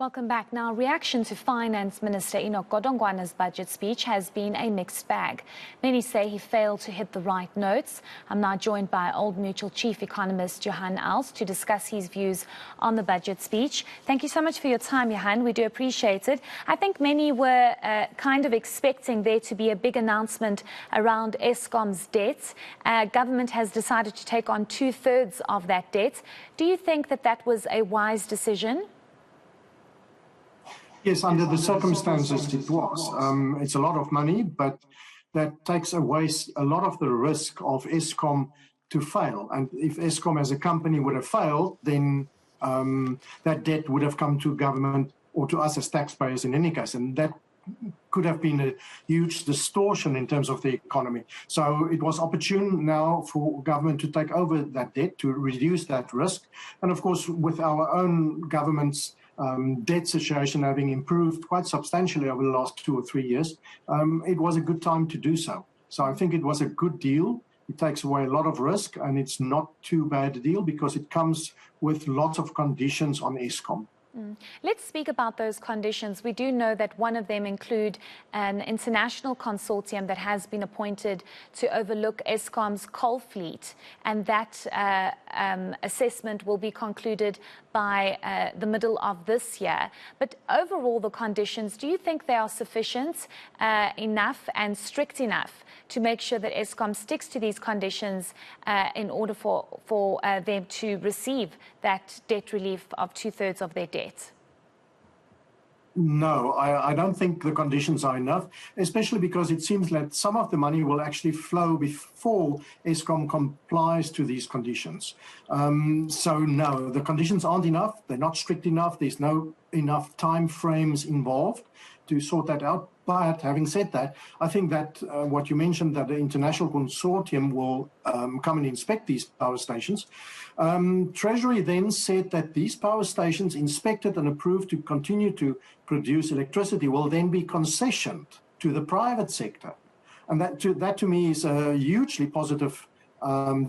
Welcome back. Now, reaction to Finance Minister Enoch Godongwana's budget speech has been a mixed bag. Many say he failed to hit the right notes. I'm now joined by Old Mutual Chief Economist Johann Els to discuss his views on the budget speech. Thank you so much for your time, Johann. We do appreciate it. I think many were kind of expecting there to be a big announcement around Eskom's debt. Government has decided to take on 2/3 of that debt. Do you think that that was a wise decision? Yes, under the circumstances it was. It's a lot of money, but that takes away a lot of the risk of Eskom to fail. And if Eskom as a company would have failed, then that debt would have come to government or to us as taxpayers in any case. And that could have been a huge distortion in terms of the economy. So it was opportune now for government to take over that debt, to reduce that risk. And of course, with our own government's debt situation having improved quite substantially over the last 2 or 3 years, it was a good time to do so. So I think it was a good deal. It takes away a lot of risk, and it's not too bad a deal because it comes with lots of conditions on Eskom. Let's speak about those conditions. We do know that one of them include an international consortium that has been appointed to overlook Eskom's coal fleet, and that assessment will be concluded by the middle of this year. But overall, the conditions, do you think they are sufficient enough and strict enough to make sure that Eskom sticks to these conditions in order for them to receive that debt relief of 2/3 of their debt? No, I don't think the conditions are enough, especially because it seems that some of the money will actually flow before Eskom complies to these conditions. So no, the conditions aren't enough. They're not strict enough. There's no enough time frames involved to sort that out. But having said that, I think that what you mentioned, that the international consortium will come and inspect these power stations. Treasury then said that these power stations inspected and approved to continue to produce electricity will then be concessioned to the private sector. And that to me is a hugely positive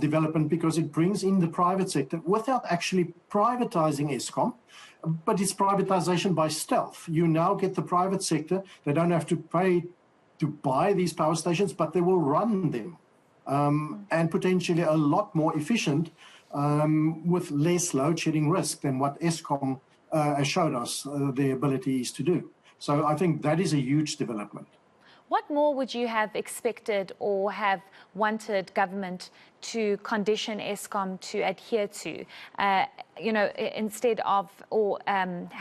development because it brings in the private sector without actually privatizing Eskom. But it's privatization by stealth. You now get the private sector. They don't have to pay to buy these power stations, but they will run them and potentially a lot more efficient with less load shedding risk than what Eskom has showed us the ability is to do. So I think that is a huge development. What more would you have expected or have wanted government to condition Eskom to adhere to, instead of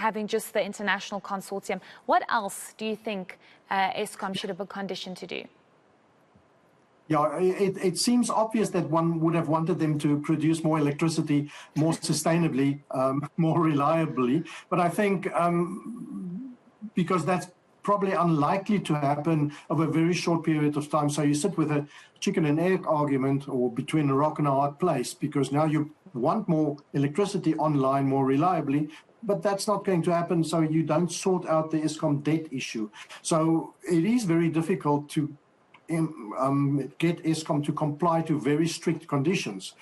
having just the international consortium? What else do you think Eskom should have been conditioned to do? Yeah, it seems obvious that one would have wanted them to produce more electricity, more sustainably, more reliably. But I think because that's probably unlikely to happen over a very short period of time. So you sit with a chicken and egg argument or between a rock and a hard place because now you want more electricity online more reliably, but that's not going to happen. So you don't sort out the Eskom debt issue. So it is very difficult to get Eskom to comply to very strict conditions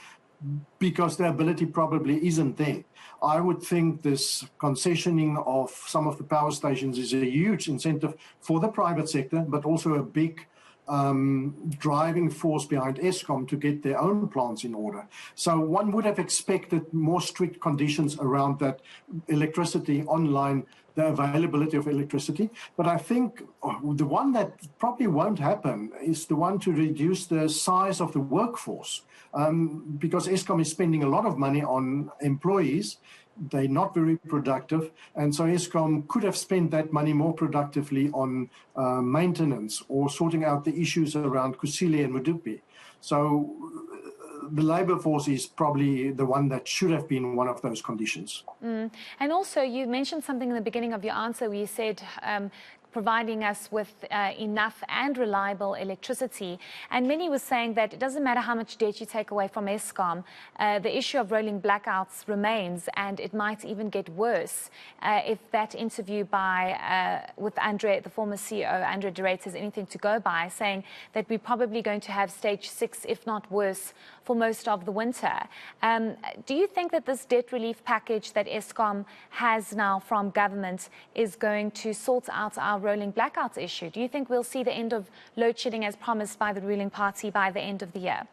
because the ability probably isn't there. I would think this concessioning of some of the power stations is a huge incentive for the private sector, but also a big driving force behind Eskom to get their own plants in order. So one would have expected more strict conditions around that electricity online, the availability of electricity. But I think the one that probably won't happen is the one to reduce the size of the workforce. Because Eskom is spending a lot of money on employees. They're not very productive. And so Eskom could have spent that money more productively on maintenance or sorting out the issues around Kusile and Mudupi. So the labor force is probably the one that should have been one of those conditions. And also, you mentioned something in the beginning of your answer where you said providing us with enough and reliable electricity. And many were saying that it doesn't matter how much debt you take away from Eskom, the issue of rolling blackouts remains, and it might even get worse if that interview with Andre, the former CEO, Andre de Ruyter, is anything to go by, saying that we're probably going to have stage 6, if not worse, for most of the winter. Do you think that this debt relief package that Eskom has now from government is going to sort out our rolling blackouts issue? Do you think we'll see the end of load shedding as promised by the ruling party by the end of the year?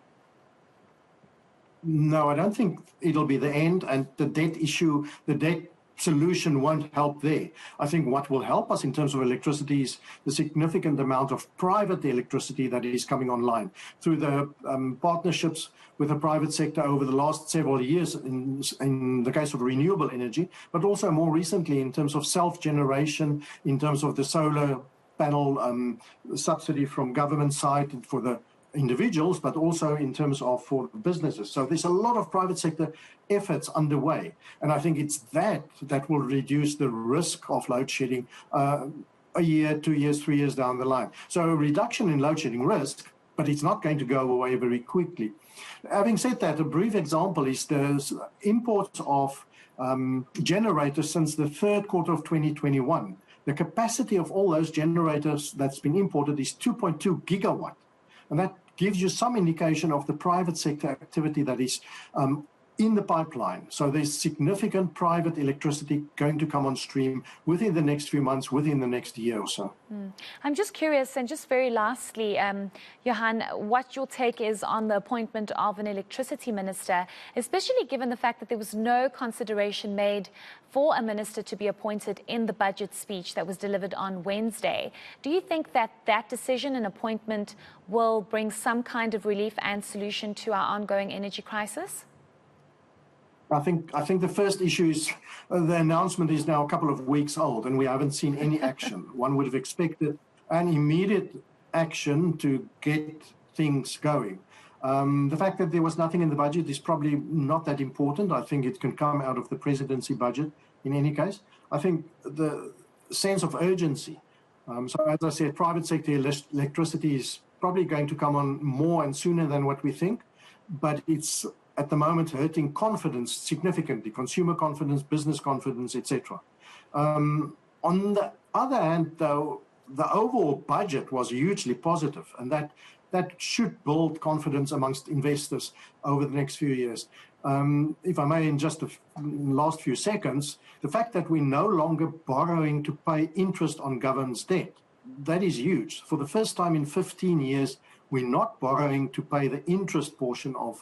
No, I don't think it'll be the end, and the debt issue, the debt solution won't help there. I think what will help us in terms of electricity is the significant amount of private electricity that is coming online through the partnerships with the private sector over the last several years in the case of renewable energy, but also more recently in terms of self-generation, in terms of the solar panel subsidy from government side for the individuals, but also in terms of for businesses. So there's a lot of private sector efforts underway. And I think it's that will reduce the risk of load shedding a year, 2 years, 3 years down the line. So a reduction in load shedding risk, but it's not going to go away very quickly. Having said that, a brief example is the imports of generators since the third quarter of 2021. The capacity of all those generators that's been imported is 2.2 gigawatt. And that gives you some indication of the private sector activity that is in the pipeline. So there's significant private electricity going to come on stream within the next few months, within the next year or so. I'm just curious, and just very lastly, Johann, what your take is on the appointment of an electricity minister, especially given the fact that there was no consideration made for a minister to be appointed in the budget speech that was delivered on Wednesday. Do you think that that decision and appointment will bring some kind of relief and solution to our ongoing energy crisis? I think the first issue is the announcement is now a couple of weeks old and we haven't seen any action. One would have expected an immediate action to get things going. The fact that there was nothing in the budget is probably not that important. I think it can come out of the presidency budget in any case. I think the sense of urgency. So as I said, private sector electricity is probably going to come on more and sooner than what we think, but it's at the moment hurting confidence significantly, consumer confidence, business confidence, etc. On the other hand, though, the overall budget was hugely positive, and that should build confidence amongst investors over the next few years. If I may, in just the last few seconds, the fact that we're no longer borrowing to pay interest on government's debt, that is huge. For the first time in 15 years, we're not borrowing to pay the interest portion of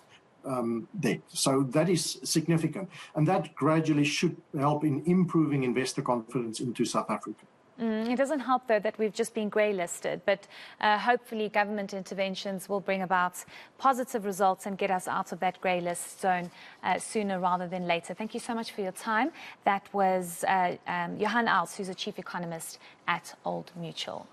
debt. So that is significant. And that gradually should help in improving investor confidence into South Africa. It doesn't help, though, that we've just been grey-listed, but hopefully government interventions will bring about positive results and get us out of that grey list zone sooner rather than later. Thank you so much for your time. That was Johann Els, who's a chief economist at Old Mutual.